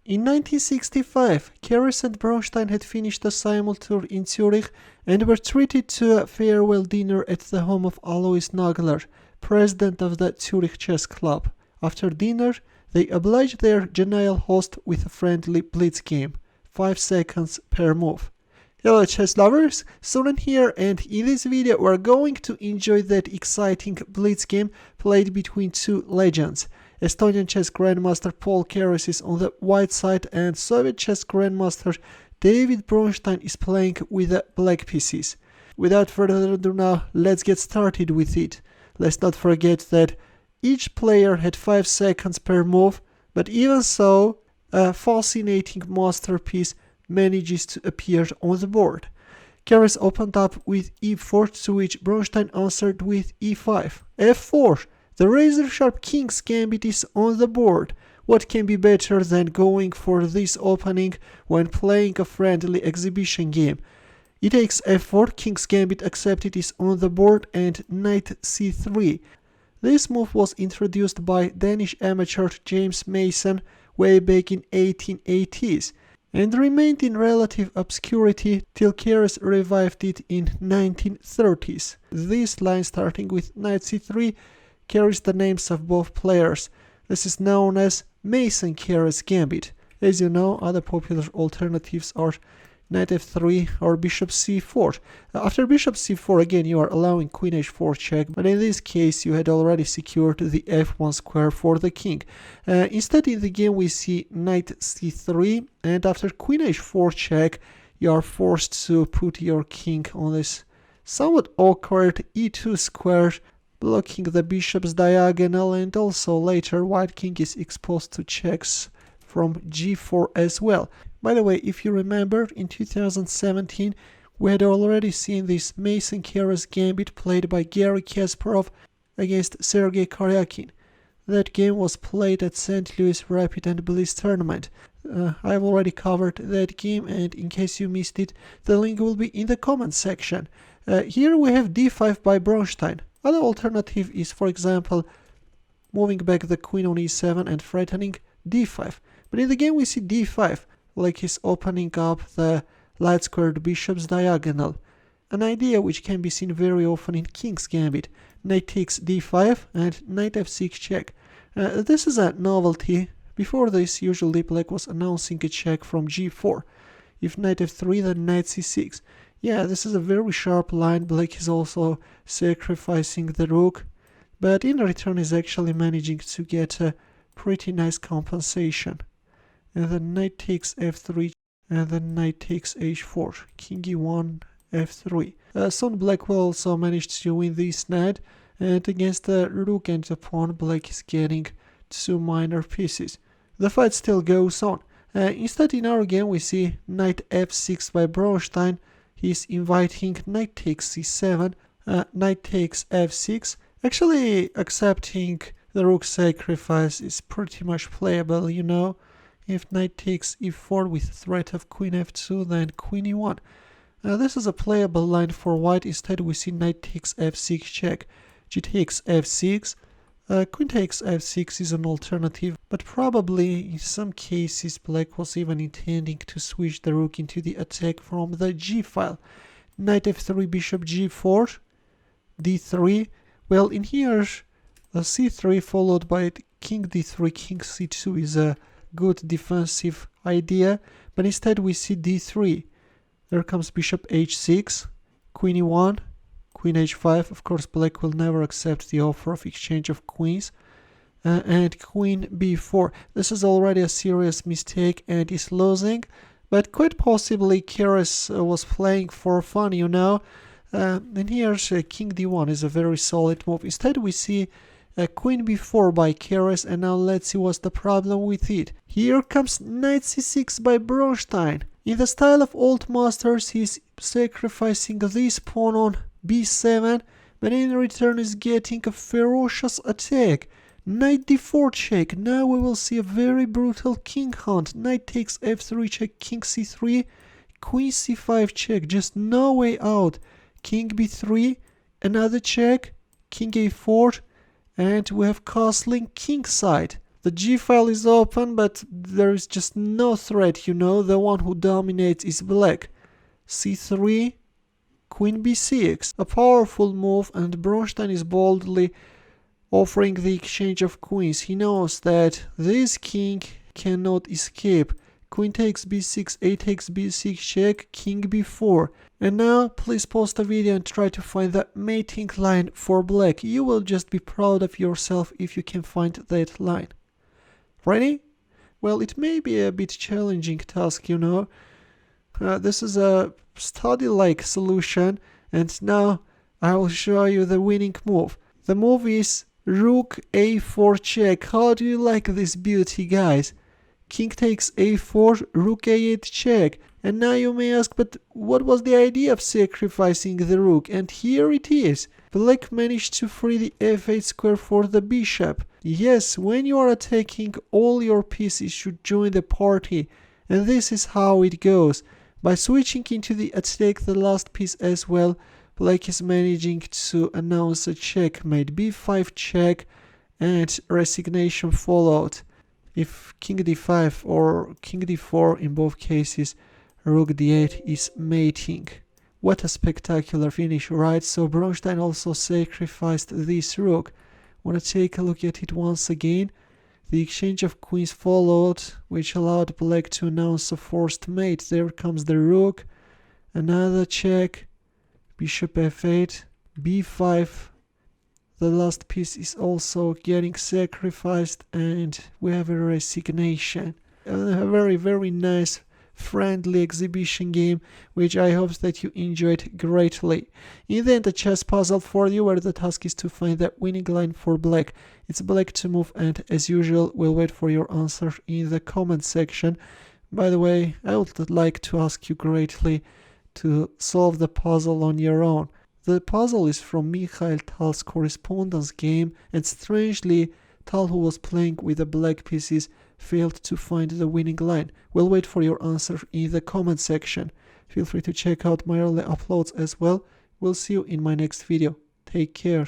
In 1965, Keres and Bronstein had finished a simul-tour in Zurich and were treated to a farewell dinner at the home of Alois Nagler, president of the Zurich Chess Club. After dinner, they obliged their genial host with a friendly Blitz game, 5 seconds per move. Hello chess lovers, Soren here, and in this video we're going to enjoy that exciting Blitz game played between two legends. Estonian chess grandmaster Paul Keres is on the white side and Soviet chess grandmaster David Bronstein is playing with the black pieces. Without further ado now, let's get started with it. Let's not forget that each player had 5 seconds per move, but even so, a fascinating masterpiece manages to appear on the board. Keres opened up with e4, to which Bronstein answered with e5. f4. The razor-sharp king's gambit is on the board. What can be better than going for this opening when playing a friendly exhibition game? E takes f4, king's gambit accepted is on the board, and knight c3. This move was introduced by Danish amateur James Mason way back in 1880s and remained in relative obscurity till Keres revived it in 1930s. This line starting with knight c3 carries the names of both players. This is known as Mason-Keres Gambit. As you know, other popular alternatives are knight f3 or bishop c4. After bishop c4, again, you are allowing queen h4 check, but in this case you had already secured the f1 square for the king. Instead, in the game we see knight c3, and after queen h4 check, you are forced to put your king on this somewhat awkward e2 square, blocking the bishop's diagonal, and also later white king is exposed to checks from g4 as well. By the way, if you remember, in 2017 we had already seen this Mason-Keres Gambit played by Garry Kasparov against Sergei Karyakin. That game was played at St. Louis Rapid and Blitz tournament. I've already covered that game, and in case you missed it, the link will be in the comments section. Here we have d5 by Bronstein. Other alternative is, for example, moving back the queen on e7 and threatening d5. But in the game we see d5, like he's opening up the light squared bishop's diagonal, an idea which can be seen very often in king's gambit. Knight takes d5 and knight f6 check. This is a novelty. Before this, usually black was announcing a check from g4. If knight f3, then knight c6. Yeah, this is a very sharp line. Black is also sacrificing the rook, but in return is actually managing to get a pretty nice compensation. And then knight takes f3, and then knight takes h4, king e1, f3. Soon black will also manage to win this knight, and against the rook and the pawn, black is getting 2 minor pieces. The fight still goes on. Instead, in our game we see knight f6 by Bronstein. He's inviting knight takes c7, knight takes f6. Actually, accepting the rook sacrifice is pretty much playable, you know. If knight takes e4 with threat of queen f2, then queen e1. This is a playable line for white. Instead, we see knight takes f6 check, g takes f6. Queen takes f6 is an alternative, but probably in some cases black was even intending to switch the rook into the attack from the g file. Knight f3, bishop g4, d3. Well, in here, c3 followed by king d3, king c2 is a good defensive idea, but instead we see d3. There comes bishop h6, queen e1, queen h5. Of course, black will never accept the offer of exchange of queens. And queen b4. This is already a serious mistake and is losing, but quite possibly Keres was playing for fun, you know. And here's king d1 is a very solid move. Instead, we see queen b4 by Keres, and now let's see what's the problem with it. Here comes knight c6 by Bronstein. In the style of old masters, he's sacrificing this pawn on b7, but in return is getting a ferocious attack. Knight d4 check. Now we will see a very brutal king hunt. Knight takes f3 check, king c3, queen c5 check. Just no way out. King b3, another check, king a4, and we have castling king side. The G file is open, but there is just no threat, you know. The one who dominates is black. C3, Queen B6. A powerful move, and Bronstein is boldly offering the exchange of queens. He knows that this king cannot escape. Queen takes b6, a takes b6, check, king b4. And now please pause the video and try to find that mating line for black. You will just be proud of yourself if you can find that line. Ready? Well, it may be a bit challenging task, you know. This is a study-like solution, and now I will show you the winning move. The move is Rook a4 check. How do you like this beauty, guys? King takes a4, Rook a8 check. And now you may ask, but what was the idea of sacrificing the rook? And here it is. Black managed to free the f8 square for the bishop. Yes, when you are attacking, all your pieces should join the party. And this is how it goes. By switching into the attack the last piece as well, black is managing to announce a checkmate. b5 check, and resignation followed. If king d5 or king d4, in both cases, rook d8 is mating. What a spectacular finish, right? So Bronstein also sacrificed this rook. Wanna take a look at it once again? The exchange of queens followed, which allowed black to announce a forced mate. There comes the rook, another check, bishop f8, b5. The last piece is also getting sacrificed, and we have a resignation. A very, very nice, friendly exhibition game, which I hope that you enjoyed greatly. In the end, a chess puzzle for you, where the task is to find that winning line for black. It's black to move, and as usual, we'll wait for your answer in the comment section. By the way, I would like to ask you greatly to solve the puzzle on your own. The puzzle is from Mikhail Tal's correspondence game, and strangely, Tal, who was playing with the black pieces, failed to find the winning line. We'll wait for your answer in the comment section. Feel free to check out my early uploads as well. We'll see you in my next video. Take care.